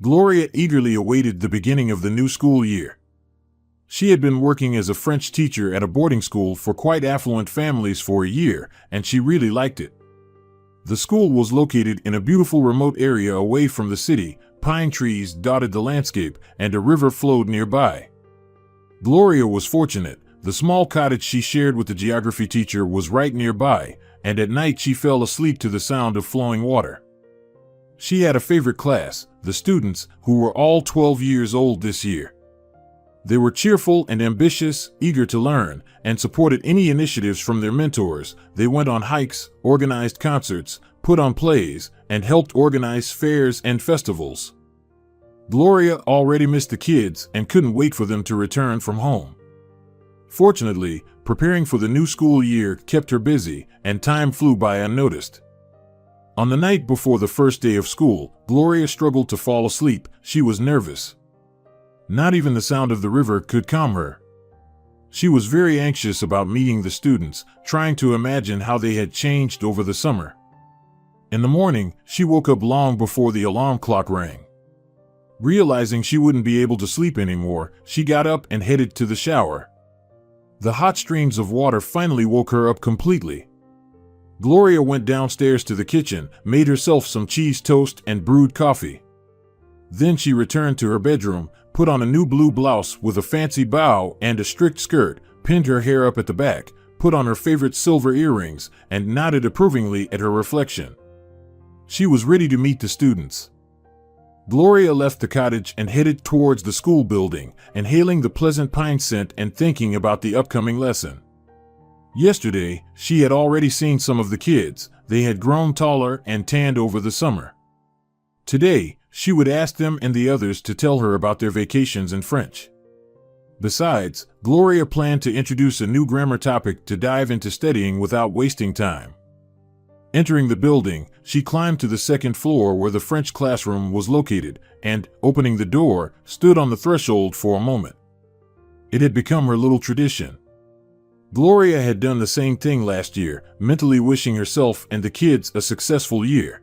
Gloria eagerly awaited the beginning of the new school year. She had been working as a French teacher at a boarding school for quite affluent families for a year, and she really liked it. The school was located in a beautiful remote area away from the city. Pine trees dotted the landscape, and a river flowed nearby. Gloria was fortunate. The small cottage she shared with the geography teacher was right nearby, and at night she fell asleep to the sound of flowing water. She had a favorite class, the students, who were all 12 years old this year. They were cheerful and ambitious, eager to learn, and supported any initiatives from their mentors. They went on hikes, organized concerts, put on plays, and helped organize fairs and festivals. Gloria already missed the kids and couldn't wait for them to return from home. Fortunately, preparing for the new school year kept her busy, and time flew by unnoticed. On the night before the first day of school, Gloria struggled to fall asleep. She was nervous. Not even the sound of the river could calm her. She was very anxious about meeting the students, trying to imagine how they had changed over the summer. In the morning, she woke up long before the alarm clock rang. Realizing she wouldn't be able to sleep anymore, she got up and headed to the shower. The hot streams of water finally woke her up completely. Gloria went downstairs to the kitchen, made herself some cheese toast and brewed coffee. Then she returned to her bedroom, put on a new blue blouse with a fancy bow and a strict skirt, pinned her hair up at the back, put on her favorite silver earrings, and nodded approvingly at her reflection. She was ready to meet the students. Gloria left the cottage and headed towards the school building, inhaling the pleasant pine scent and thinking about the upcoming lesson. Yesterday, she had already seen some of the kids. They had grown taller and tanned over the summer. Today, she would ask them and the others to tell her about their vacations in French. Besides, Gloria planned to introduce a new grammar topic to dive into studying without wasting time. Entering the building, she climbed to the second floor where the French classroom was located and, opening the door, stood on the threshold for a moment. It had become her little tradition. Gloria had done the same thing last year, mentally wishing herself and the kids a successful year.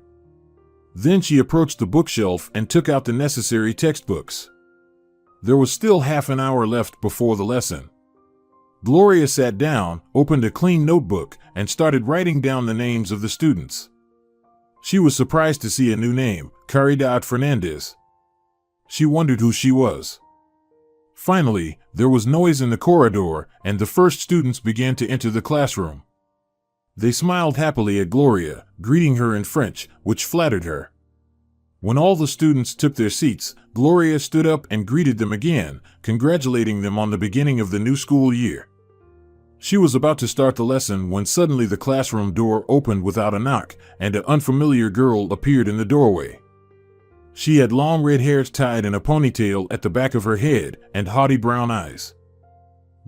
Then she approached the bookshelf and took out the necessary textbooks. There was still half an hour left before the lesson. Gloria sat down, opened a clean notebook, and started writing down the names of the students. She was surprised to see a new name, Caridad Fernandez. She wondered who she was. Finally, there was noise in the corridor, and the first students began to enter the classroom. They smiled happily at Gloria, greeting her in French, which flattered her. When all the students took their seats, Gloria stood up and greeted them again, congratulating them on the beginning of the new school year. She was about to start the lesson when suddenly the classroom door opened without a knock, and an unfamiliar girl appeared in the doorway. She had long red hair tied in a ponytail at the back of her head and haughty brown eyes.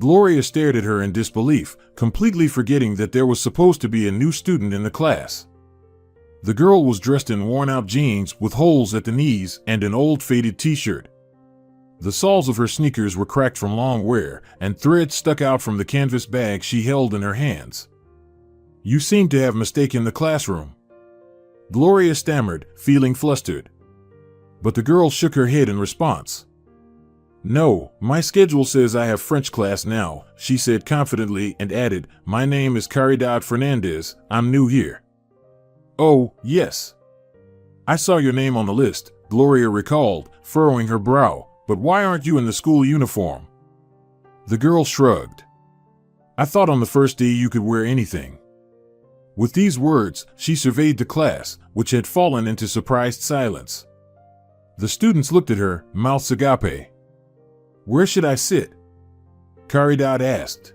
Gloria stared at her in disbelief, completely forgetting that there was supposed to be a new student in the class. The girl was dressed in worn-out jeans with holes at the knees and an old faded t-shirt. The soles of her sneakers were cracked from long wear, and threads stuck out from the canvas bag she held in her hands. "You seem to have mistaken the classroom," Gloria stammered, feeling flustered. But the girl shook her head in response. "No, my schedule says I have French class now," she said confidently and added, "My name is Caridad Fernandez. I'm new here." "Oh, yes. I saw your name on the list," Gloria recalled, furrowing her brow. "But why aren't you in the school uniform?" The girl shrugged. "I thought on the first day you could wear anything." With these words, she surveyed the class, which had fallen into surprised silence. The students looked at her, mouths agape. "Where should I sit?" Caridad asked.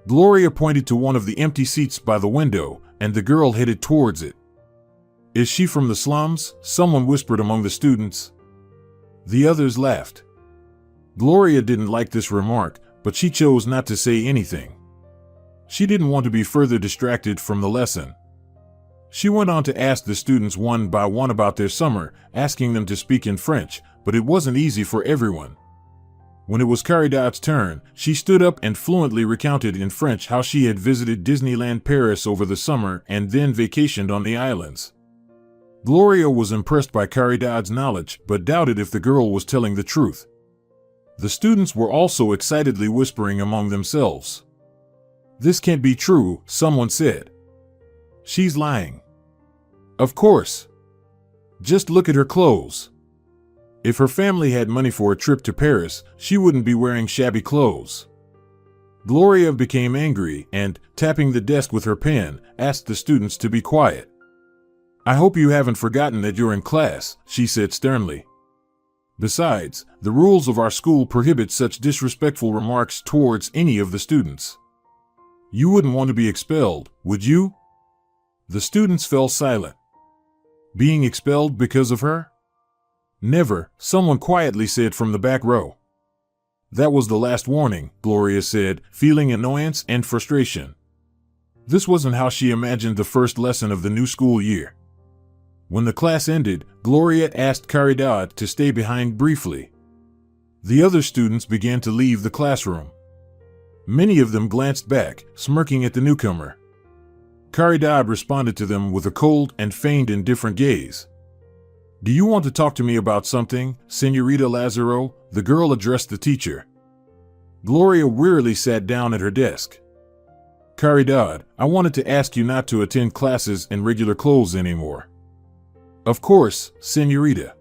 Gloria pointed to one of the empty seats by the window, and the girl headed towards it. "Is she from the slums?" someone whispered among the students. The others laughed. Gloria didn't like this remark, but she chose not to say anything. She didn't want to be further distracted from the lesson. She went on to ask the students one by one about their summer, asking them to speak in French, but it wasn't easy for everyone. When it was Caridad's turn, she stood up and fluently recounted in French how she had visited Disneyland Paris over the summer and then vacationed on the islands. Gloria was impressed by Caridad's knowledge, but doubted if the girl was telling the truth. The students were also excitedly whispering among themselves. "This can't be true," someone said. "She's lying." "Of course. Just look at her clothes. If her family had money for a trip to Paris, she wouldn't be wearing shabby clothes." Gloria became angry and, tapping the desk with her pen, asked the students to be quiet. "I hope you haven't forgotten that you're in class," she said sternly. "Besides, the rules of our school prohibit such disrespectful remarks towards any of the students. You wouldn't want to be expelled, would you?" The students fell silent. Being expelled because of her? "Never," someone quietly said from the back row. "That was the last warning," Gloria said, feeling annoyance and frustration. This wasn't how she imagined the first lesson of the new school year. When the class ended, Gloria asked Caridad to stay behind briefly. The other students began to leave the classroom. Many of them glanced back, smirking at the newcomer. Caridad responded to them with a cold and feigned indifferent gaze. "Do you want to talk to me about something, Señorita Lazaro?" the girl addressed the teacher. Gloria wearily sat down at her desk. "Caridad, I wanted to ask you not to attend classes in regular clothes anymore." "Of course, Señorita.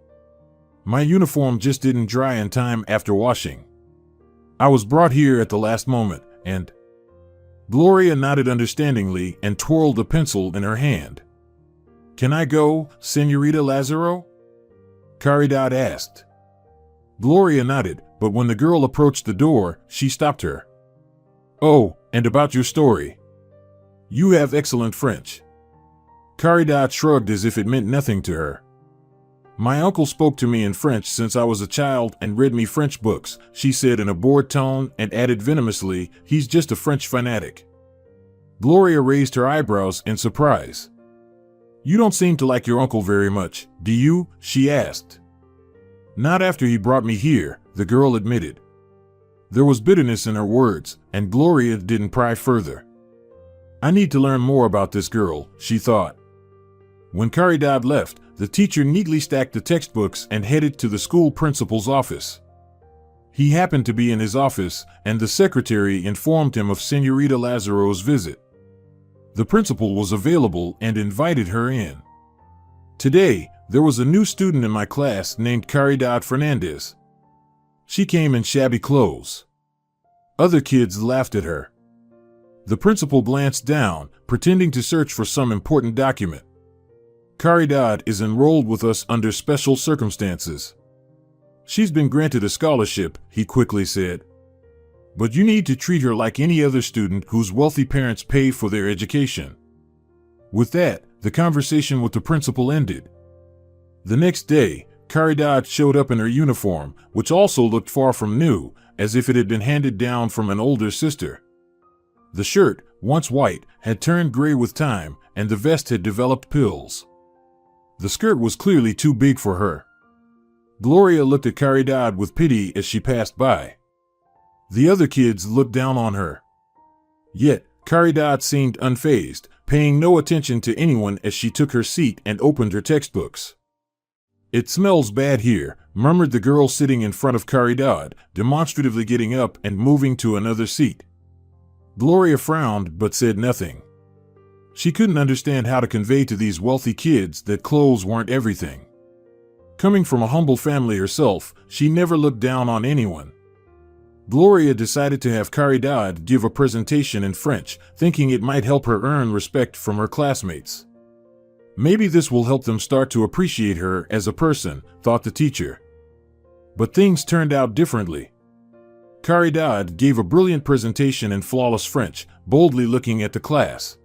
My uniform just didn't dry in time after washing. I was brought here at the last moment, and—" Gloria nodded understandingly and twirled a pencil in her hand. "Can I go, Señorita Lazaro?" Caridad asked. Gloria nodded, but when the girl approached the door, she stopped her. "Oh, and about your story. You have excellent French." Caridad shrugged as if it meant nothing to her. "My uncle spoke to me in French since I was a child and read me French books," she said in a bored tone and added venomously, "He's just a French fanatic." Gloria raised her eyebrows in surprise. "You don't seem to like your uncle very much, do you?" she asked. "Not after he brought me here," the girl admitted. There was bitterness in her words, and Gloria didn't pry further. "I need to learn more about this girl," she thought. When Caridad left, the teacher neatly stacked the textbooks and headed to the school principal's office. He happened to be in his office, and the secretary informed him of Señorita Lazaro's visit. The principal was available and invited her in. "Today, there was a new student in my class named Caridad Fernandez. She came in shabby clothes. Other kids laughed at her." The principal glanced down, pretending to search for some important document. "Caridad is enrolled with us under special circumstances. She's been granted a scholarship," he quickly said. "But you need to treat her like any other student whose wealthy parents pay for their education." With that, the conversation with the principal ended. The next day, Caridad showed up in her uniform, which also looked far from new, as if it had been handed down from an older sister. The shirt, once white, had turned gray with time, and the vest had developed pills. The skirt was clearly too big for her. Gloria looked at Caridad with pity as she passed by. The other kids looked down on her. Yet, Caridad seemed unfazed, paying no attention to anyone as she took her seat and opened her textbooks. "It smells bad here," murmured the girl sitting in front of Caridad, demonstratively getting up and moving to another seat. Gloria frowned but said nothing. She couldn't understand how to convey to these wealthy kids that clothes weren't everything. Coming from a humble family herself, she never looked down on anyone. Gloria decided to have Caridad give a presentation in French, thinking it might help her earn respect from her classmates. Maybe this will help them start to appreciate her as a person, thought the teacher. But things turned out differently. Caridad gave a brilliant presentation in flawless French, boldly looking at the class.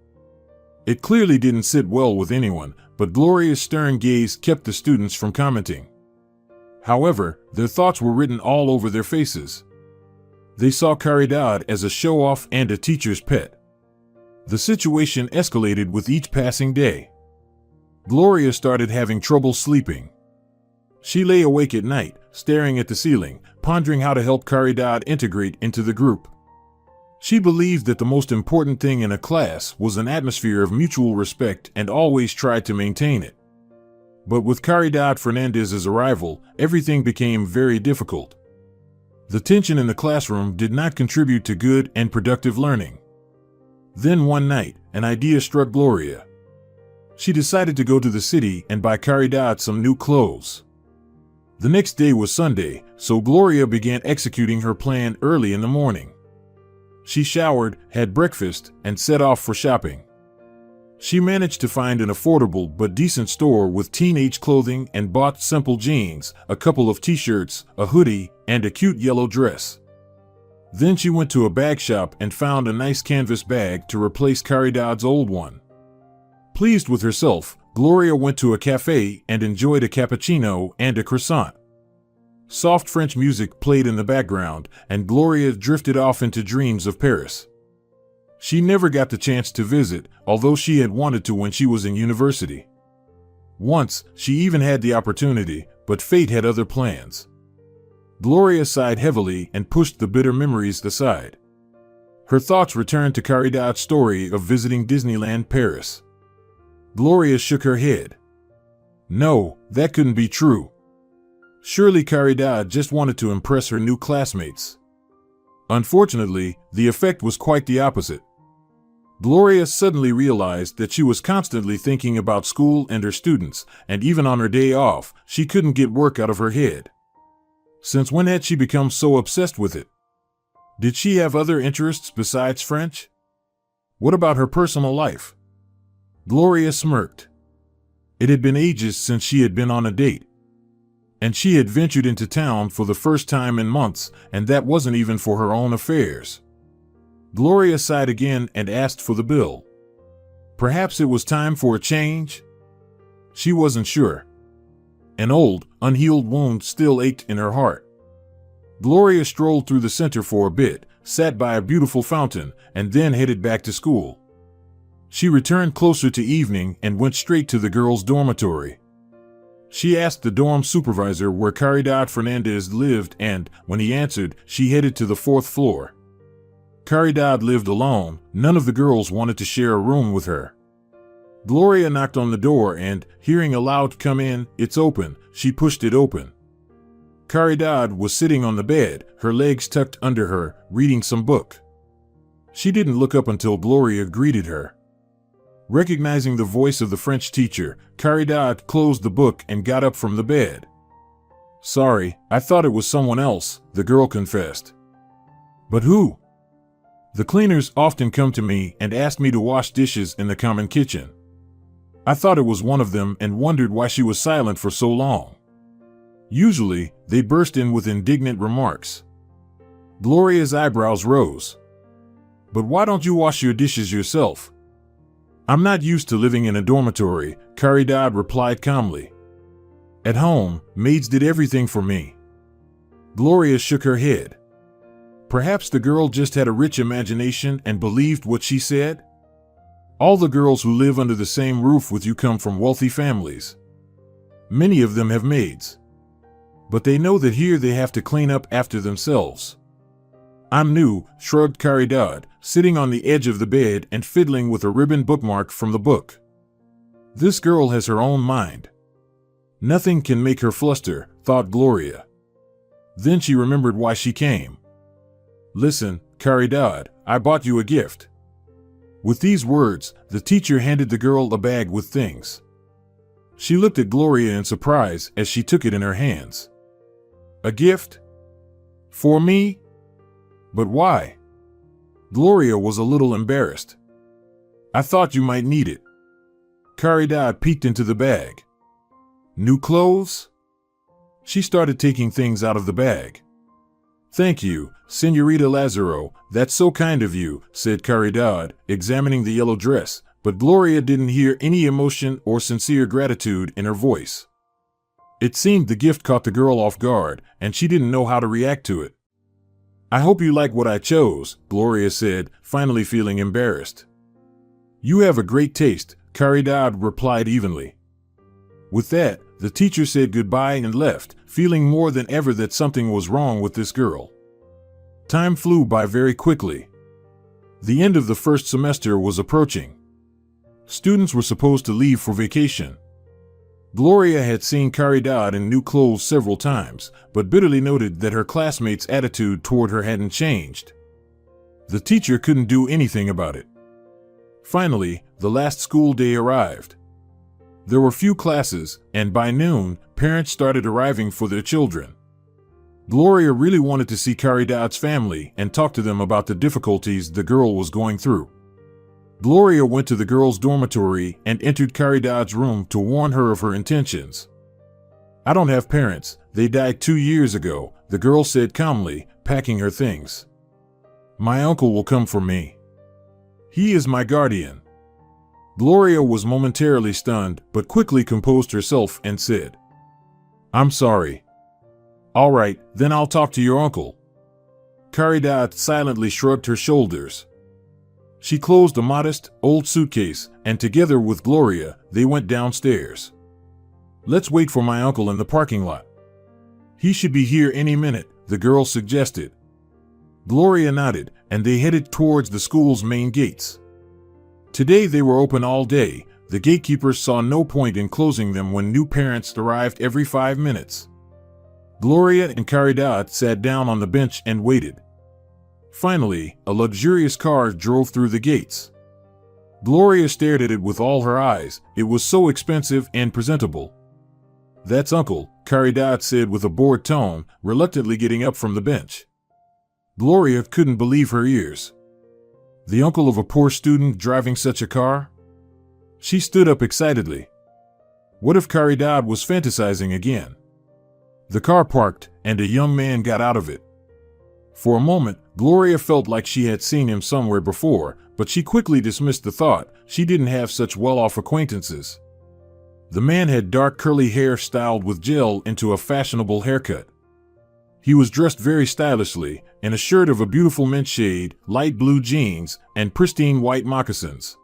It clearly didn't sit well with anyone, but Gloria's stern gaze kept the students from commenting. However, their thoughts were written all over their faces. They saw Caridad as a show-off and a teacher's pet. The situation escalated with each passing day. Gloria started having trouble sleeping. She lay awake at night, staring at the ceiling, pondering how to help Caridad integrate into the group. She believed that the most important thing in a class was an atmosphere of mutual respect and always tried to maintain it. But with Caridad Fernandez's arrival, everything became very difficult. The tension in the classroom did not contribute to good and productive learning. Then one night, an idea struck Gloria. She decided to go to the city and buy Caridad some new clothes. The next day was Sunday, so Gloria began executing her plan early in the morning. She showered, had breakfast, and set off for shopping. She managed to find an affordable but decent store with teenage clothing and bought simple jeans, a couple of t-shirts, a hoodie, and a cute yellow dress. Then she went to a bag shop and found a nice canvas bag to replace Caridad's old one. Pleased with herself, Gloria went to a cafe and enjoyed a cappuccino and a croissant. Soft French music played in the background, and Gloria drifted off into dreams of Paris. She never got the chance to visit, although she had wanted to when she was in university. Once, she even had the opportunity, but fate had other plans. Gloria sighed heavily and pushed the bitter memories aside. Her thoughts returned to Caridad's story of visiting Disneyland Paris. Gloria shook her head. No, that couldn't be true. Surely Caridad just wanted to impress her new classmates. Unfortunately, the effect was quite the opposite. Gloria suddenly realized that she was constantly thinking about school and her students, and even on her day off, she couldn't get work out of her head. Since when had she become so obsessed with it? Did she have other interests besides French? What about her personal life? Gloria smirked. It had been ages since she had been on a date. And she had ventured into town for the first time in months, and that wasn't even for her own affairs. Gloria sighed again and asked for the bill. Perhaps it was time for a change? She wasn't sure. An old, unhealed wound still ached in her heart. Gloria strolled through the center for a bit, sat by a beautiful fountain, and then headed back to school. She returned closer to evening and went straight to the girls' dormitory. She asked the dorm supervisor where Caridad Fernandez lived, and, when he answered, she headed to the 4th floor. Caridad lived alone. None of the girls wanted to share a room with her. Gloria knocked on the door and, hearing a loud "Come in, it's open," she pushed it open. Caridad was sitting on the bed, her legs tucked under her, reading some book. She didn't look up until Gloria greeted her. Recognizing the voice of the French teacher, Caridad closed the book and got up from the bed. "Sorry, I thought it was someone else," the girl confessed. "But who?" "The cleaners often come to me and ask me to wash dishes in the common kitchen." I thought it was one of them and wondered why she was silent for so long. Usually, they burst in with indignant remarks. Gloria's eyebrows rose. "But why don't you wash your dishes yourself?" "I'm not used to living in a dormitory," Caridad replied calmly. "At home, maids did everything for me." Gloria shook her head. Perhaps the girl just had a rich imagination and believed what she said? All the girls who live under the same roof with you come from wealthy families. Many of them have maids. But they know that here they have to clean up after themselves. "I'm new," shrugged Caridad, sitting on the edge of the bed and fiddling with a ribbon bookmark from the book. This girl has her own mind. Nothing can make her fluster, thought Gloria. Then she remembered why she came. "Listen, Caridad, I bought you a gift." With these words, the teacher handed the girl a bag with things. She looked at Gloria in surprise as she took it in her hands. "A gift? For me? But why?" Gloria was a little embarrassed. "I thought you might need it." Caridad peeked into the bag. "New clothes?" She started taking things out of the bag. "Thank you, Señorita Lazaro, that's so kind of you," said Caridad, examining the yellow dress, but Gloria didn't hear any emotion or sincere gratitude in her voice. It seemed the gift caught the girl off guard, and she didn't know how to react to it. "I hope you like what I chose," Gloria said, finally feeling embarrassed. "You have a great taste," Caridad replied evenly. With that, the teacher said goodbye and left, feeling more than ever that something was wrong with this girl. Time flew by very quickly. The end of the first semester was approaching. Students were supposed to leave for vacation. Gloria had seen Caridad in new clothes several times, but bitterly noted that her classmates' attitude toward her hadn't changed. The teacher couldn't do anything about it. Finally, the last school day arrived. There were few classes, and by noon, parents started arriving for their children. Gloria really wanted to see Caridad's family and talk to them about the difficulties the girl was going through. Gloria went to the girls' dormitory and entered Caridad's room to warn her of her intentions. "I don't have parents, they died 2 years ago," the girl said calmly, packing her things. "My uncle will come for me. He is my guardian." Gloria was momentarily stunned, but quickly composed herself and said, "I'm sorry." "All right, then I'll talk to your uncle." Caridad silently shrugged her shoulders. She closed a modest, old suitcase, and together with Gloria, they went downstairs. "Let's wait for my uncle in the parking lot. He should be here any minute," the girl suggested. Gloria nodded, and they headed towards the school's main gates. Today they were open all day. The gatekeepers saw no point in closing them when new parents arrived every 5 minutes. Gloria and Caridad sat down on the bench and waited. Finally, a luxurious car drove through the gates. Gloria stared at it with all her eyes. It was so expensive and presentable. "That's Uncle," Caridad said with a bored tone, reluctantly getting up from the bench. Gloria couldn't believe her ears. The uncle of a poor student driving such a car? She stood up excitedly. What if Caridad was fantasizing again? The car parked, and a young man got out of it. For a moment, Gloria felt like she had seen him somewhere before, but she quickly dismissed the thought. She didn't have such well-off acquaintances. The man had dark curly hair styled with gel into a fashionable haircut. He was dressed very stylishly, in a shirt of a beautiful mint shade, light blue jeans, and pristine white moccasins.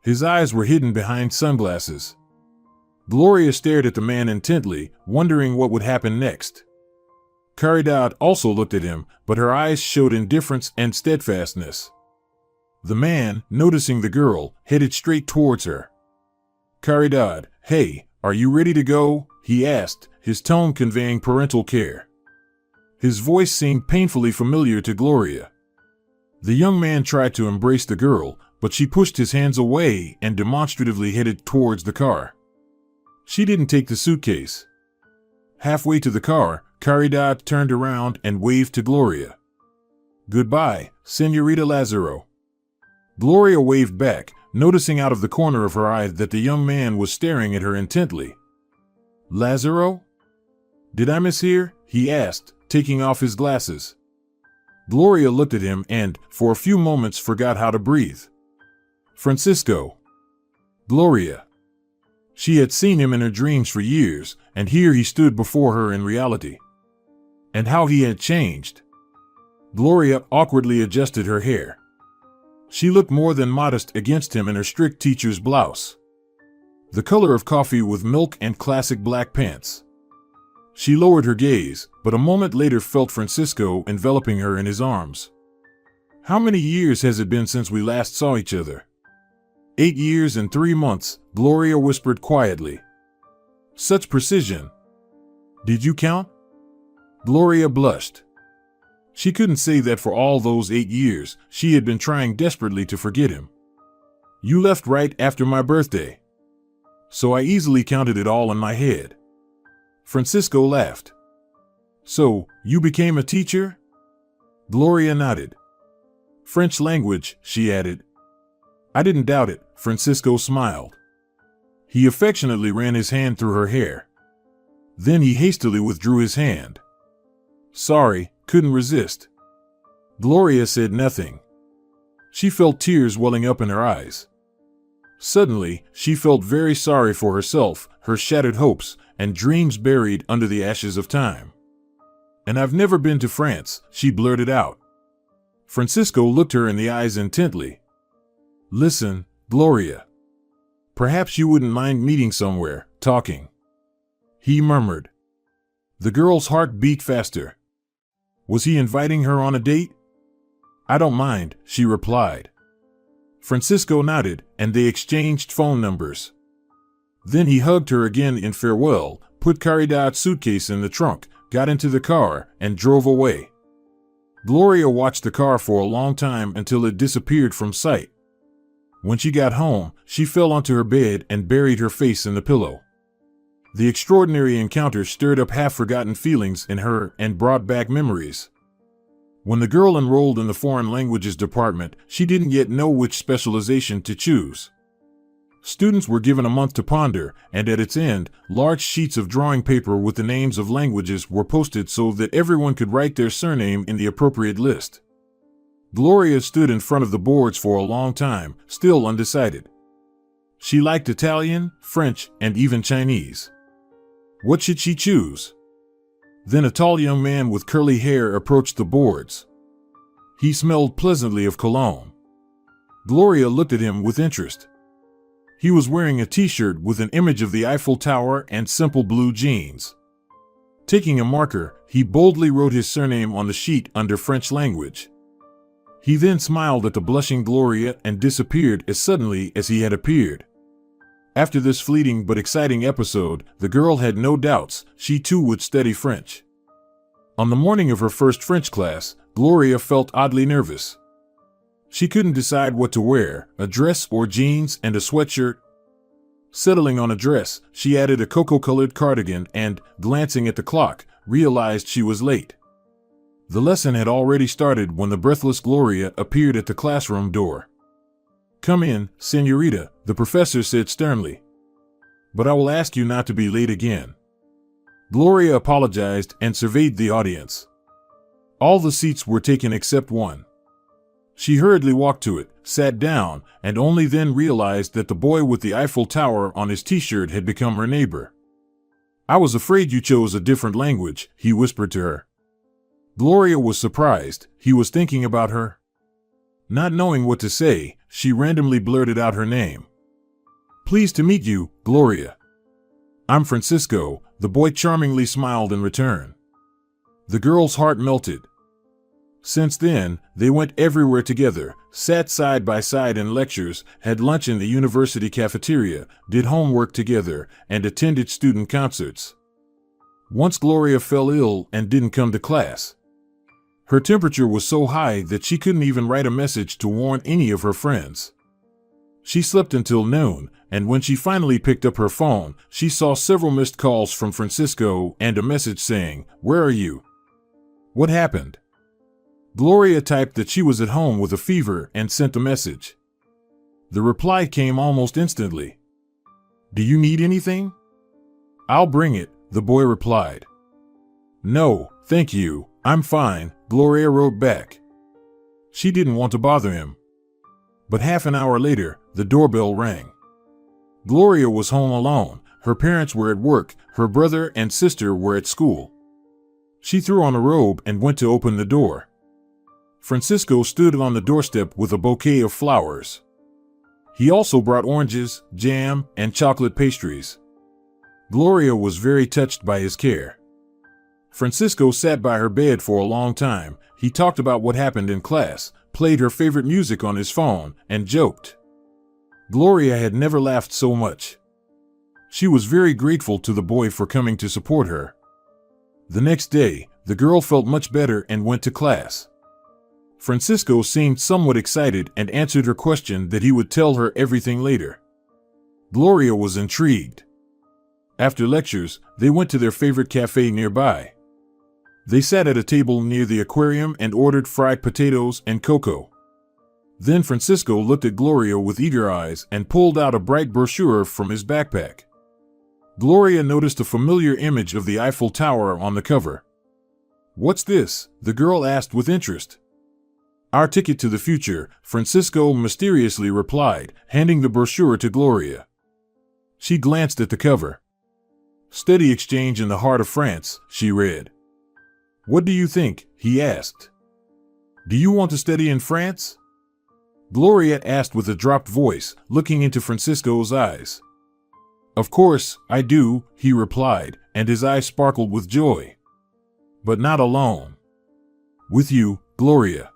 His eyes were hidden behind sunglasses. Gloria stared at the man intently, wondering what would happen next. Caridad also looked at him, but her eyes showed indifference and steadfastness. The man, noticing the girl, headed straight towards her. "Caridad, hey, are you ready to go?" he asked, his tone conveying parental care. His voice seemed painfully familiar to Gloria. The young man tried to embrace the girl, but she pushed his hands away and demonstratively headed towards the car. She didn't take the suitcase. Halfway to the car, Caridad turned around and waved to Gloria. "Goodbye, Señorita Lazaro." Gloria waved back, noticing out of the corner of her eye that the young man was staring at her intently. "Lazaro? Did I mishear?" he asked, taking off his glasses. Gloria looked at him and, for a few moments, forgot how to breathe. "Francisco." Gloria. She had seen him in her dreams for years, and here he stood before her in reality. And how he had changed. Gloria awkwardly adjusted her hair. She looked more than modest against him in her strict teacher's blouse. The color of coffee with milk and classic black pants. She lowered her gaze, but a moment later felt Francisco enveloping her in his arms. "How many years has it been since we last saw each other?" 8 years and 3 months, Gloria whispered quietly. Such precision. "Did you count?" Gloria blushed. She couldn't say that for all those 8 years, she had been trying desperately to forget him. "You left right after my birthday. So I easily counted it all in my head." Francisco laughed. "So, you became a teacher?" Gloria nodded. "French language," she added. "I didn't doubt it," Francisco smiled. He affectionately ran his hand through her hair. Then he hastily withdrew his hand. "Sorry, couldn't resist." Gloria said nothing. She felt tears welling up in her eyes. Suddenly, she felt very sorry for herself, her shattered hopes, and dreams buried under the ashes of time. "And I've never been to France," she blurted out. Francisco looked her in the eyes intently. "Listen, Gloria. Perhaps you wouldn't mind meeting somewhere, talking," he murmured. The girl's heart beat faster. Was he inviting her on a date? "I don't mind," she replied. Francisco nodded, and they exchanged phone numbers. Then he hugged her again in farewell, put Caridad's suitcase in the trunk, got into the car, and drove away. Gloria watched the car for a long time until it disappeared from sight. When she got home, she fell onto her bed and buried her face in the pillow. The extraordinary encounter stirred up half-forgotten feelings in her and brought back memories. When the girl enrolled in the foreign languages department, she didn't yet know which specialization to choose. Students were given a month to ponder, and at its end, large sheets of drawing paper with the names of languages were posted so that everyone could write their surname in the appropriate list. Gloria stood in front of the boards for a long time, still undecided. She liked Italian, French, and even Chinese. What should she choose? Then a tall young man with curly hair approached the boards. He smelled pleasantly of cologne. Gloria looked at him with interest. He was wearing a t-shirt with an image of the Eiffel Tower and simple blue jeans. Taking a marker, he boldly wrote his surname on the sheet under French language. He then smiled at the blushing Gloria and disappeared as suddenly as he had appeared. After this fleeting but exciting episode, the girl had no doubts she too would study French. On the morning of her first French class, Gloria felt oddly nervous. She couldn't decide what to wear, a dress or jeans and a sweatshirt. Settling on a dress, she added a cocoa-colored cardigan and, glancing at the clock, realized she was late. The lesson had already started when the breathless Gloria appeared at the classroom door. "Come in, señorita," the professor said sternly. "But I will ask you not to be late again." Gloria apologized and surveyed the audience. All the seats were taken except one. She hurriedly walked to it, sat down, and only then realized that the boy with the Eiffel Tower on his t-shirt had become her neighbor. "I was afraid you chose a different language," he whispered to her. Gloria was surprised. He was thinking about her. Not knowing what to say, she randomly blurted out her name. "Pleased to meet you, Gloria." "I'm Francisco," the boy charmingly smiled in return. The girl's heart melted. Since then, they went everywhere together, sat side by side in lectures, had lunch in the university cafeteria, did homework together, and attended student concerts. Once Gloria fell ill and didn't come to class. Her temperature was so high that she couldn't even write a message to warn any of her friends. She slept until noon, and when she finally picked up her phone, she saw several missed calls from Francisco and a message saying, "Where are you? What happened?" Gloria typed that she was at home with a fever and sent the message. The reply came almost instantly. "Do you need anything?" "I'll bring it," the boy replied. "No, thank you, I'm fine," Gloria wrote back. She didn't want to bother him. But half an hour later, the doorbell rang. Gloria was home alone. Her parents were at work, her brother and sister were at school. She threw on a robe and went to open the door. Francisco stood on the doorstep with a bouquet of flowers. He also brought oranges, jam, and chocolate pastries. Gloria was very touched by his care. Francisco sat by her bed for a long time. He talked about what happened in class, played her favorite music on his phone, and joked. Gloria had never laughed so much. She was very grateful to the boy for coming to support her. The next day, the girl felt much better and went to class. Francisco seemed somewhat excited and answered her question that he would tell her everything later. Gloria was intrigued. After lectures, they went to their favorite cafe nearby. They sat at a table near the aquarium and ordered fried potatoes and cocoa. Then Francisco looked at Gloria with eager eyes and pulled out a bright brochure from his backpack. Gloria noticed a familiar image of the Eiffel Tower on the cover. "What's this?" the girl asked with interest. "Our ticket to the future," Francisco mysteriously replied, handing the brochure to Gloria. She glanced at the cover. "Study exchange in the heart of France," she read. "What do you think?" he asked. "Do you want to study in France?" Gloria asked with a dropped voice, looking into Francisco's eyes. "Of course, I do," he replied, and his eyes sparkled with joy. "But not alone. With you, Gloria."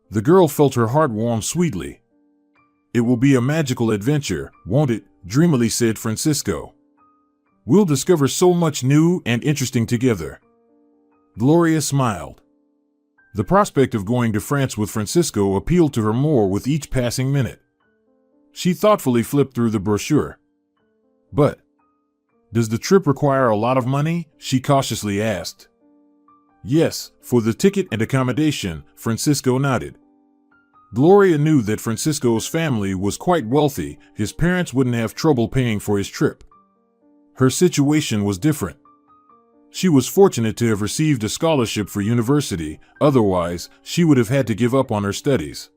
The girl felt her heart warm sweetly. "It will be a magical adventure, won't it?" dreamily said Francisco. We'll discover so much new and interesting together. Gloria smiled. The prospect of going to France with Francisco appealed to her more with each passing minute. She thoughtfully flipped through the brochure. But, does the trip require a lot of money? She cautiously asked. Yes, for the ticket and accommodation, Francisco nodded. Gloria knew that Francisco's family was quite wealthy. His parents wouldn't have trouble paying for his trip. Her situation was different. She was fortunate to have received a scholarship for university, otherwise, she would have had to give up on her studies.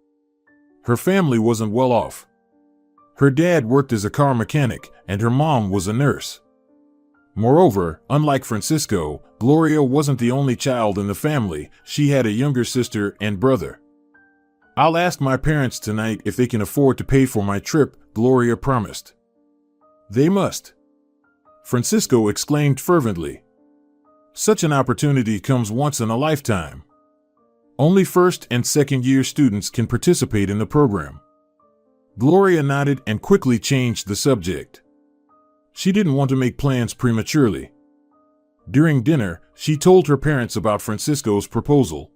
Her family wasn't well off. Her dad worked as a car mechanic, and her mom was a nurse. Moreover, unlike Francisco, Gloria wasn't the only child in the family. She had a younger sister and brother. I'll ask my parents tonight if they can afford to pay for my trip, Gloria promised. They must. Francisco exclaimed fervently. Such an opportunity comes once in a lifetime. Only first and second year students can participate in the program. Gloria nodded and quickly changed the subject. She didn't want to make plans prematurely. During dinner, she told her parents about Francisco's proposal.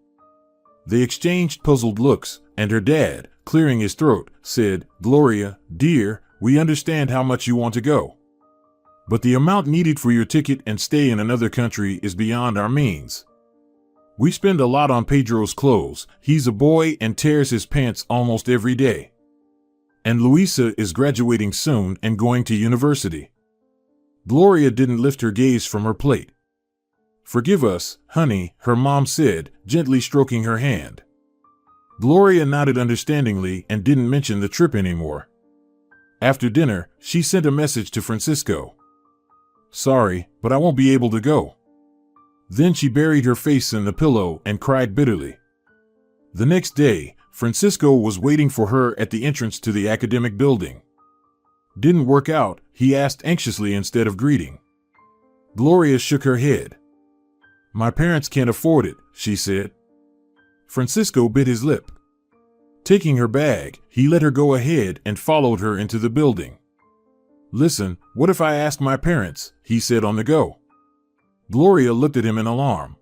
They exchanged puzzled looks, and her dad, clearing his throat, said, Gloria, dear, we understand how much you want to go. But the amount needed for your ticket and stay in another country is beyond our means. We spend a lot on Pedro's clothes. He's a boy and tears his pants almost every day. And Luisa is graduating soon and going to university. Gloria didn't lift her gaze from her plate. Forgive us, honey, her mom said, gently stroking her hand. Gloria nodded understandingly and didn't mention the trip anymore. After dinner, she sent a message to Francisco. Sorry, but I won't be able to go. Then she buried her face in the pillow and cried bitterly. The next day, Francisco was waiting for her at the entrance to the academic building. Didn't work out, he asked anxiously instead of greeting. Gloria shook her head. My parents can't afford it, she said. Francisco bit his lip. Taking her bag, he let her go ahead and followed her into the building. Listen, what if I ask my parents? He said on the go. Gloria looked at him in alarm.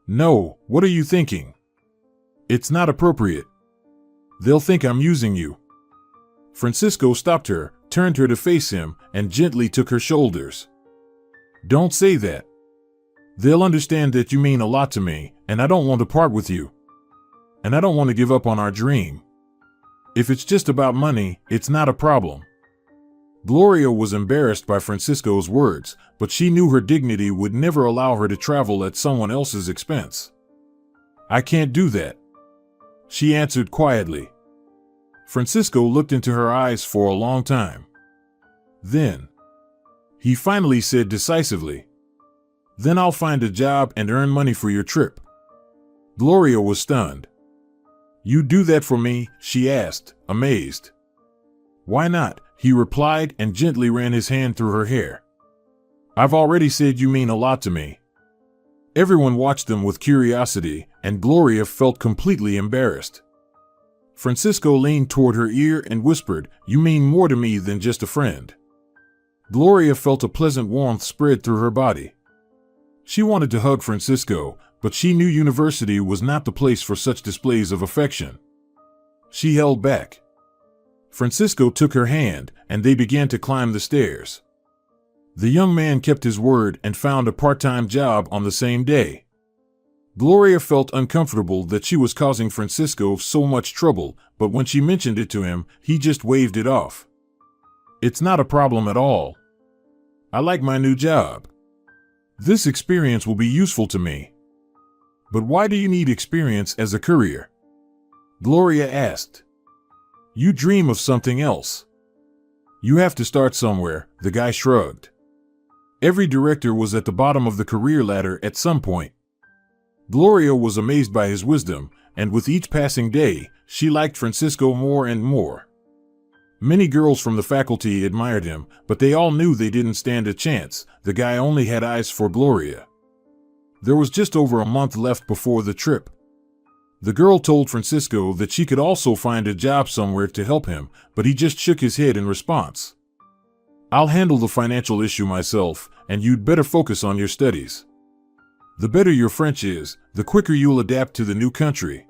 No, what are you thinking? It's not appropriate. They'll think I'm using you. Francisco stopped her, turned her to face him, and gently took her shoulders. Don't say that. They'll understand that you mean a lot to me, and I don't want to part with you. And I don't want to give up on our dream. If it's just about money, it's not a problem. Gloria was embarrassed by Francisco's words, but she knew her dignity would never allow her to travel at someone else's expense. I can't do that, she answered quietly. Francisco looked into her eyes for a long time. Then, he finally said decisively, Then I'll find a job and earn money for your trip. Gloria was stunned. You do that for me? She asked, amazed. Why not? He replied and gently ran his hand through her hair. I've already said you mean a lot to me. Everyone watched them with curiosity, and Gloria felt completely embarrassed. Francisco leaned toward her ear and whispered, You mean more to me than just a friend. Gloria felt a pleasant warmth spread through her body. She wanted to hug Francisco, but she knew university was not the place for such displays of affection. She held back. Francisco took her hand, and they began to climb the stairs. The young man kept his word and found a part-time job on the same day. Gloria felt uncomfortable that she was causing Francisco so much trouble, but when she mentioned it to him, he just waved it off. It's not a problem at all. I like my new job. This experience will be useful to me. But why do you need experience as a courier? Gloria asked. You dream of something else. You have to start somewhere, the guy shrugged. Every director was at the bottom of the career ladder at some point. Gloria was amazed by his wisdom, and with each passing day, she liked Francisco more and more. Many girls from the faculty admired him, but they all knew they didn't stand a chance. The guy only had eyes for Gloria. There was just over a month left before the trip. The girl told Francisco that she could also find a job somewhere to help him, but he just shook his head in response. I'll handle the financial issue myself, and you'd better focus on your studies. The better your French is, the quicker you'll adapt to the new country."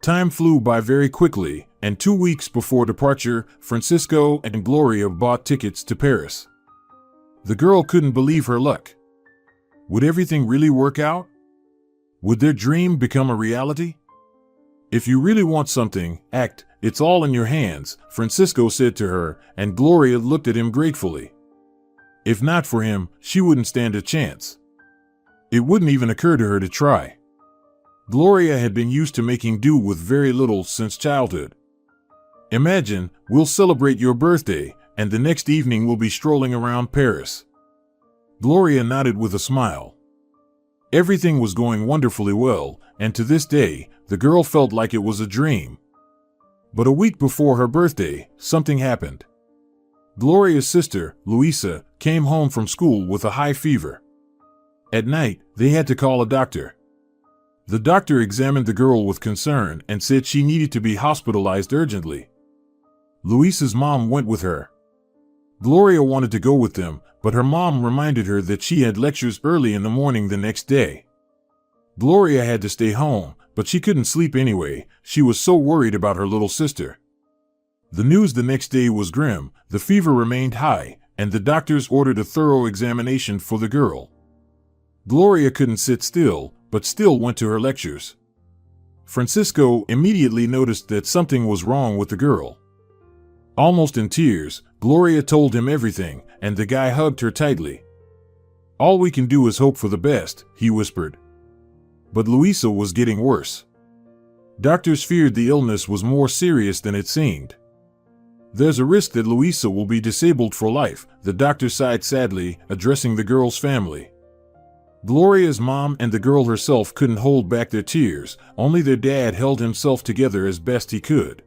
Time flew by very quickly, and 2 weeks before departure, Francisco and Gloria bought tickets to Paris. The girl couldn't believe her luck. Would everything really work out? Would their dream become a reality? "If you really want something, act. It's all in your hands," Francisco said to her, and Gloria looked at him gratefully. If not for him, she wouldn't stand a chance. It wouldn't even occur to her to try. Gloria had been used to making do with very little since childhood. "Imagine, we'll celebrate your birthday, and the next evening we'll be strolling around Paris." Gloria nodded with a smile. Everything was going wonderfully well, and to this day, the girl felt like it was a dream. But a week before her birthday, something happened. Gloria's sister, Luisa, came home from school with a high fever. At night, they had to call a doctor. The doctor examined the girl with concern and said she needed to be hospitalized urgently. Luisa's mom went with her. Gloria wanted to go with them, but her mom reminded her that she had lectures early in the morning the next day. Gloria had to stay home, but she couldn't sleep anyway. She was so worried about her little sister. The news the next day was grim. The fever remained high, and the doctors ordered a thorough examination for the girl. Gloria couldn't sit still, but still went to her lectures. Francisco immediately noticed that something was wrong with the girl. Almost in tears, Gloria told him everything, and the guy hugged her tightly. "All we can do is hope for the best," he whispered. But Luisa was getting worse. Doctors feared the illness was more serious than it seemed. "There's a risk that Luisa will be disabled for life," the doctor sighed sadly, addressing the girl's family. Gloria's mom and the girl herself couldn't hold back their tears. Only their dad held himself together as best he could.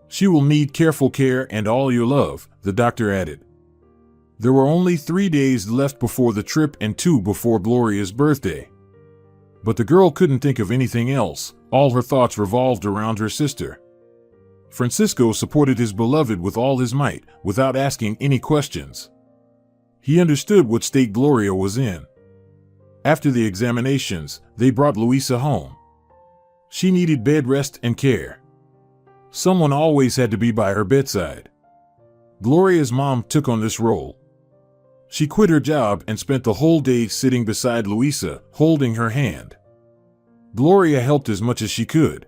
"She will need careful care and all your love," the doctor added. There were only 3 days left before the trip and 2 before Gloria's birthday. But the girl couldn't think of anything else. All her thoughts revolved around her sister. Francisco supported his beloved with all his might, without asking any questions. He understood what state Gloria was in. After the examinations, they brought Luisa home. She needed bed rest and care. Someone always had to be by her bedside. Gloria's mom took on this role. She quit her job and spent the whole day sitting beside Luisa, holding her hand. Gloria helped as much as she could.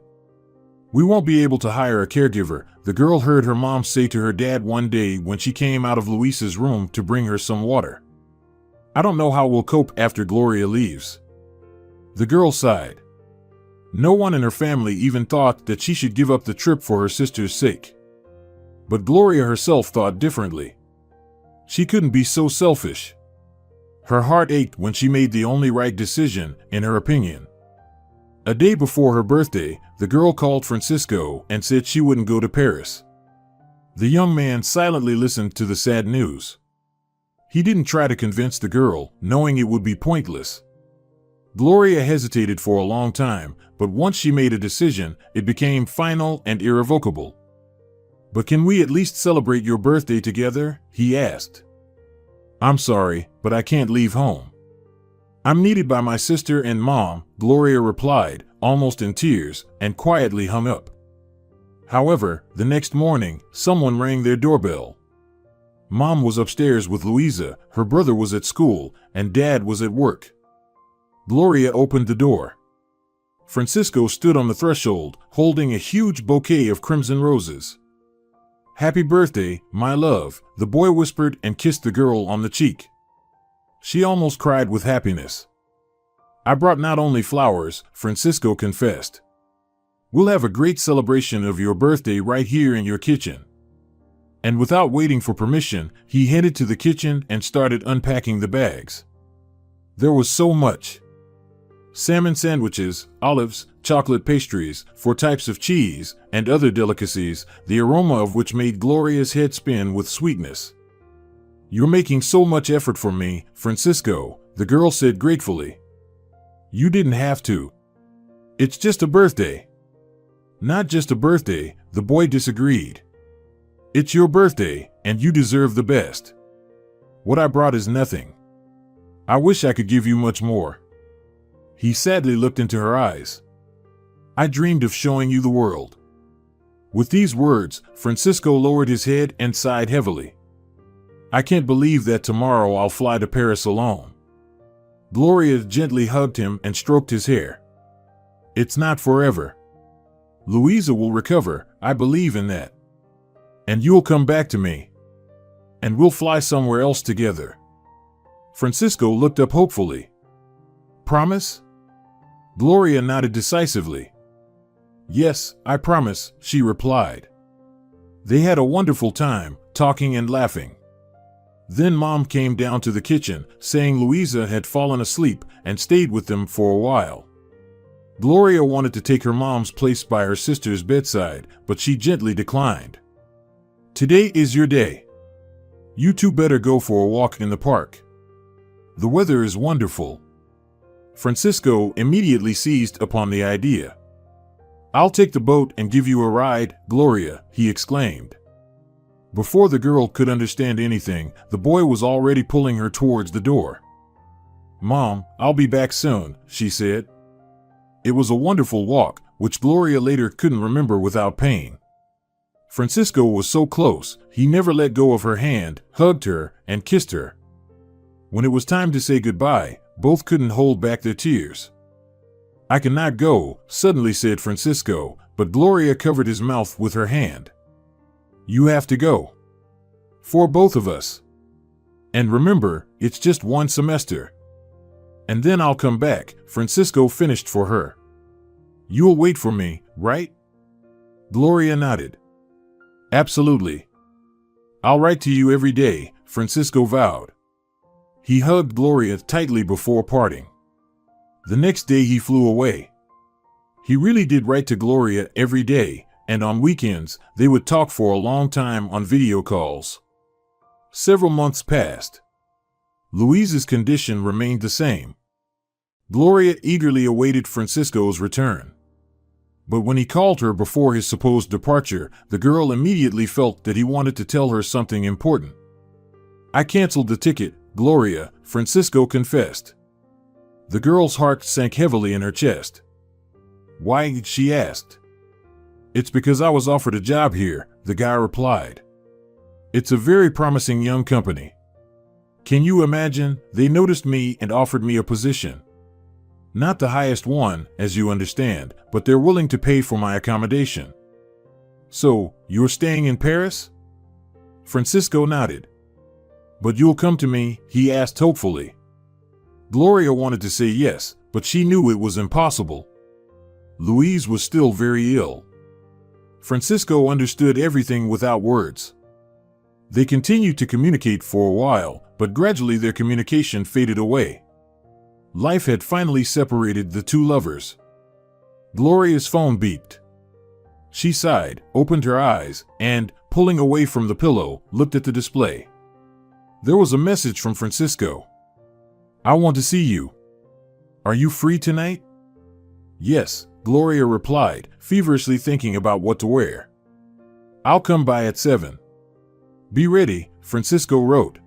"We won't be able to hire a caregiver," the girl heard her mom say to her dad one day when she came out of Luisa's room to bring her some water. "I don't know how we'll cope after Gloria leaves." The girl sighed. No one in her family even thought that she should give up the trip for her sister's sake. But Gloria herself thought differently. She couldn't be so selfish. Her heart ached when she made the only right decision, in her opinion. A day before her birthday, the girl called Francisco and said she wouldn't go to Paris. The young man silently listened to the sad news. He didn't try to convince the girl, knowing it would be pointless. Gloria hesitated for a long time, but once she made a decision, it became final and irrevocable. "But can we at least celebrate your birthday together?" he asked. "I'm sorry, but I can't leave home. I'm needed by my sister and mom," Gloria replied, almost in tears, and quietly hung up. However, the next morning, someone rang their doorbell. Mom was upstairs with Luisa, her brother was at school, and Dad was at work. Gloria opened the door. Francisco stood on the threshold, holding a huge bouquet of crimson roses. "Happy birthday, my love," the boy whispered and kissed the girl on the cheek. She almost cried with happiness. "I brought not only flowers," Francisco confessed. "We'll have a great celebration of your birthday right here in your kitchen." And without waiting for permission, he headed to the kitchen and started unpacking the bags. There was so much. Salmon sandwiches, olives, chocolate pastries, 4 types of cheese, and other delicacies, the aroma of which made Gloria's head spin with sweetness. "You're making so much effort for me, Francisco," the girl said gratefully. "You didn't have to. It's just a birthday." "Not just a birthday," the boy disagreed. It's your birthday, and you deserve the best. What I brought is nothing. I wish I could give you much more." He sadly looked into her eyes. "I dreamed of showing you the world." With these words, Francisco lowered his head and sighed heavily. "I can't believe that tomorrow I'll fly to Paris alone." Gloria gently hugged him and stroked his hair. "It's not forever. Louisa will recover, I believe in that. And you'll come back to me. And we'll fly somewhere else together." Francisco looked up hopefully. "Promise?" Gloria nodded decisively. "Yes, I promise," she replied. They had a wonderful time, talking and laughing. Then Mom came down to the kitchen, saying Louisa had fallen asleep and stayed with them for a while. Gloria wanted to take her mom's place by her sister's bedside, but she gently declined. "Today is your day. You two better go for a walk in the park. The weather is wonderful." Francisco immediately seized upon the idea. "I'll take the boat and give you a ride, Gloria," he exclaimed. Before the girl could understand anything, the boy was already pulling her towards the door. "Mom, I'll be back soon," she said. It was a wonderful walk, which Gloria later couldn't remember without pain. Francisco was so close, he never let go of her hand, hugged her, and kissed her. When it was time to say goodbye, both couldn't hold back their tears. "I cannot go," suddenly said Francisco, but Gloria covered his mouth with her hand. "You have to go. For both of us. And remember, it's just one semester. And then I'll come back," Francisco finished for her. "You'll wait for me, right?" Gloria nodded. "Absolutely. I'll write to you every day," Francisco vowed. He hugged Gloria tightly before parting. The next day he flew away. He really did write to Gloria every day, and on weekends, they would talk for a long time on video calls. Several months passed. Louisa's condition remained the same. Gloria eagerly awaited Francisco's return. But when he called her before his supposed departure, the girl immediately felt that he wanted to tell her something important. "I canceled the ticket, Gloria," Francisco confessed. The girl's heart sank heavily in her chest. "Why?" she asked. "It's because I was offered a job here," the guy replied. "It's a very promising young company. Can you imagine, they noticed me and offered me a position. Not the highest one, as you understand, but they're willing to pay for my accommodation." "So, you're staying in Paris?" Francisco nodded. "But you'll come to me?" he asked hopefully. Gloria wanted to say yes, but she knew it was impossible. Louise was still very ill. Francisco understood everything without words. They continued to communicate for a while, but gradually their communication faded away. Life had finally separated the two lovers. Gloria's phone beeped. She sighed, opened her eyes, and, pulling away from the pillow, looked at the display. There was a message from Francisco. "I want to see you. Are you free tonight?" "Yes," Gloria replied, feverishly thinking about what to wear. "I'll come by at 7. "Be ready," Francisco wrote.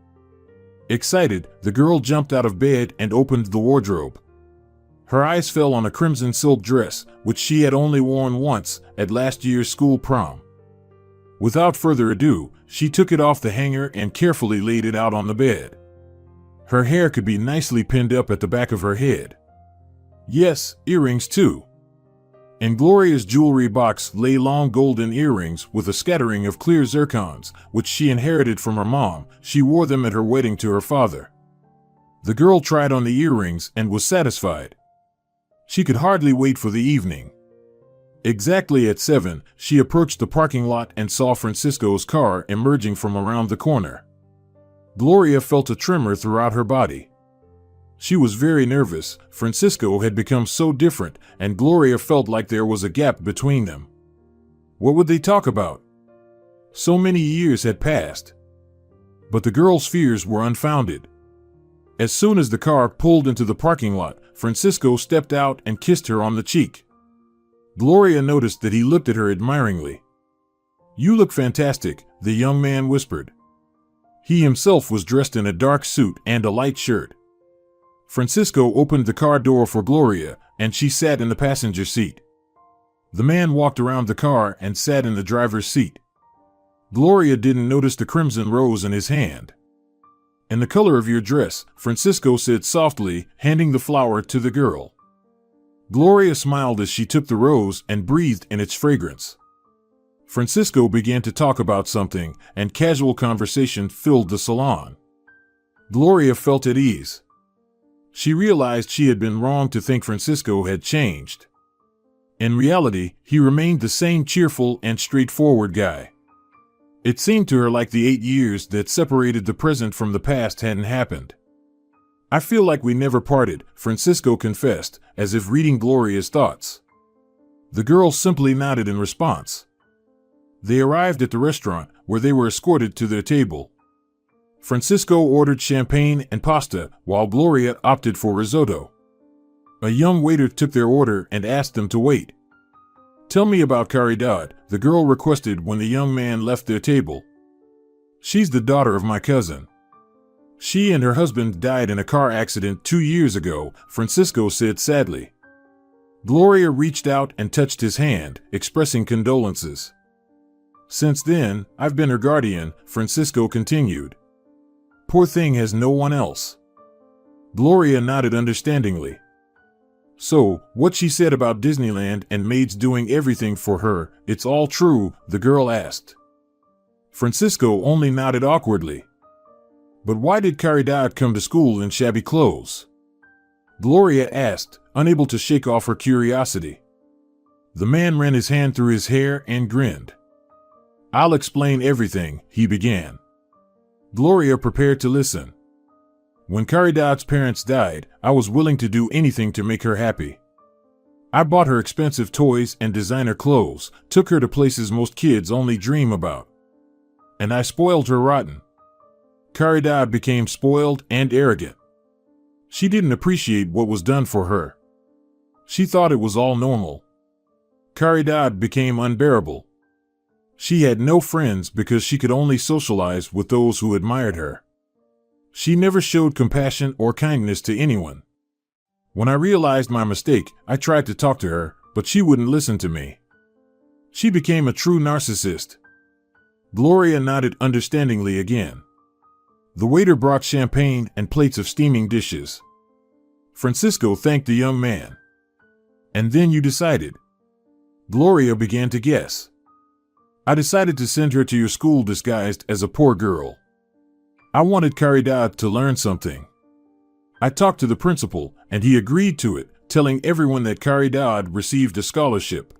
Excited, the girl jumped out of bed and opened the wardrobe. Her eyes fell on a crimson silk dress, which she had only worn once, at last year's school prom. Without further ado, she took it off the hanger and carefully laid it out on the bed. Her hair could be nicely pinned up at the back of her head. Yes, earrings too. In Gloria's jewelry box lay long golden earrings with a scattering of clear zircons, which she inherited from her mom. She wore them at her wedding to her father. The girl tried on the earrings and was satisfied. She could hardly wait for the evening. Exactly at 7, she approached the parking lot and saw Francisco's car emerging from around the corner. Gloria felt a tremor throughout her body. She was very nervous. Francisco had become so different, and Gloria felt like there was a gap between them. What would they talk about? So many years had passed. But the girl's fears were unfounded. As soon as the car pulled into the parking lot, Francisco stepped out and kissed her on the cheek. Gloria noticed that he looked at her admiringly. You look fantastic, the young man whispered. He himself was dressed in a dark suit and a light shirt. Francisco opened the car door for Gloria, and she sat in the passenger seat. The man walked around the car and sat in the driver's seat. Gloria didn't notice the crimson rose in his hand. "And the color of your dress," Francisco said softly, handing the flower to the girl. Gloria smiled as she took the rose and breathed in its fragrance. Francisco began to talk about something, and casual conversation filled the salon. Gloria felt at ease. She realized she had been wrong to think Francisco had changed. In reality, he remained the same cheerful and straightforward guy. It seemed to her like the 8 years that separated the present from the past hadn't happened. "I feel like we never parted," Francisco confessed, as if reading Gloria's thoughts. The girl simply nodded in response. They arrived at the restaurant, where they were escorted to their table. Francisco ordered champagne and pasta, while Gloria opted for risotto. A young waiter took their order and asked them to wait. "Tell me about Caridad," the girl requested when the young man left their table. "She's the daughter of my cousin. She and her husband died in a car accident 2 years ago," Francisco said sadly. Gloria reached out and touched his hand, expressing condolences. "Since then, I've been her guardian," Francisco continued. "Poor thing has no one else." Gloria nodded understandingly. "So, what she said about Disneyland and maids doing everything for her, it's all true?" the girl asked. Francisco only nodded awkwardly. "But why did Caridad come to school in shabby clothes?" Gloria asked, unable to shake off her curiosity. The man ran his hand through his hair and grinned. "I'll explain everything," he began. Gloria prepared to listen. "When Caridad's parents died, I was willing to do anything to make her happy. I bought her expensive toys and designer clothes, took her to places most kids only dream about. And I spoiled her rotten. Caridad became spoiled and arrogant. She didn't appreciate what was done for her. She thought it was all normal. Caridad became unbearable. She had no friends because she could only socialize with those who admired her. She never showed compassion or kindness to anyone. When I realized my mistake, I tried to talk to her, but she wouldn't listen to me. She became a true narcissist." Gloria nodded understandingly again. The waiter brought champagne and plates of steaming dishes. Francisco thanked the young man. "And then you decided?" Gloria began to guess. "I decided to send her to your school disguised as a poor girl. I wanted Caridad to learn something. I talked to the principal, and he agreed to it, telling everyone that Caridad received a scholarship."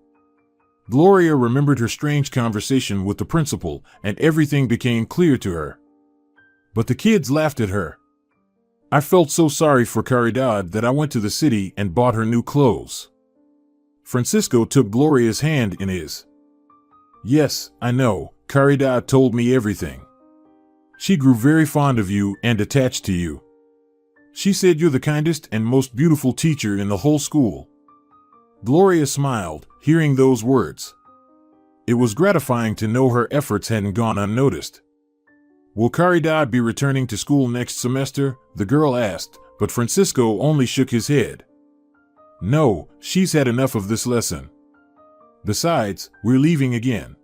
Gloria remembered her strange conversation with the principal, and everything became clear to her. But the kids laughed at her. "I felt so sorry for Caridad that I went to the city and bought her new clothes." Francisco took Gloria's hand in his. "Yes, I know, Caridad told me everything. She grew very fond of you and attached to you. She said you're the kindest and most beautiful teacher in the whole school." Gloria smiled, hearing those words. It was gratifying to know her efforts hadn't gone unnoticed. "Will Caridad be returning to school next semester?" the girl asked, but Francisco only shook his head. "No, she's had enough of this lesson. Besides, we're leaving again."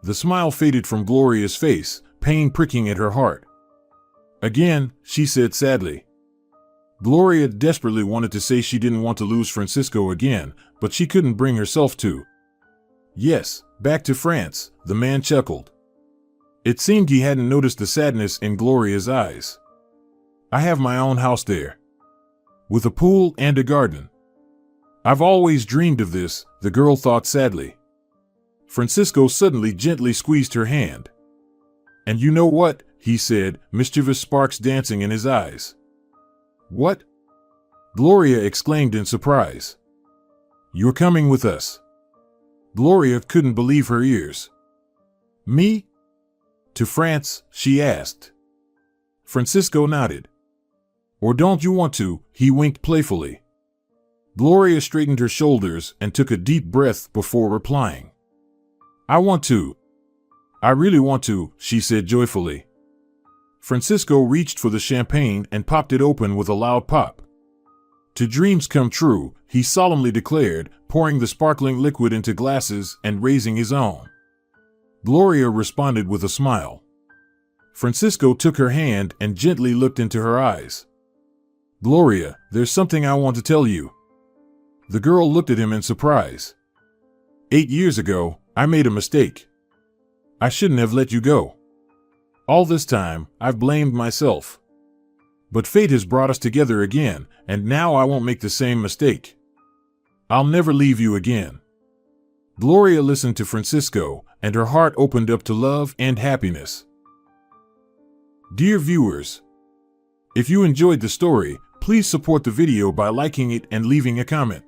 The smile faded from Gloria's face, pain pricking at her heart. "Again," she said sadly. Gloria desperately wanted to say she didn't want to lose Francisco again, but she couldn't bring herself to. "Yes, back to France," the man chuckled. It seemed he hadn't noticed the sadness in Gloria's eyes. "I have my own house there, with a pool and a garden. I've always dreamed of this," the girl thought sadly. Francisco suddenly gently squeezed her hand. "And you know what?" he said, mischievous sparks dancing in his eyes. "What?" Gloria exclaimed in surprise. "You're coming with us." Gloria couldn't believe her ears. "Me? To France?" she asked. Francisco nodded. "Or don't you want to?" he winked playfully. Gloria straightened her shoulders and took a deep breath before replying. "I want to." I really want to, she said joyfully. Francisco reached for the champagne and popped it open with a loud pop. To dreams come true, he solemnly declared, pouring the sparkling liquid into glasses and raising his own. Gloria responded with a smile. Francisco took her hand and gently looked into her eyes. Gloria, there's something I want to tell you. The girl looked at him in surprise. 8 years ago, I made a mistake. I shouldn't have let you go. All this time, I've blamed myself. But fate has brought us together again, and now I won't make the same mistake. I'll never leave you again. Gloria listened to Francisco, and her heart opened up to love and happiness. Dear viewers, if you enjoyed the story, please support the video by liking it and leaving a comment.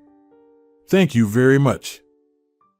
Thank you very much.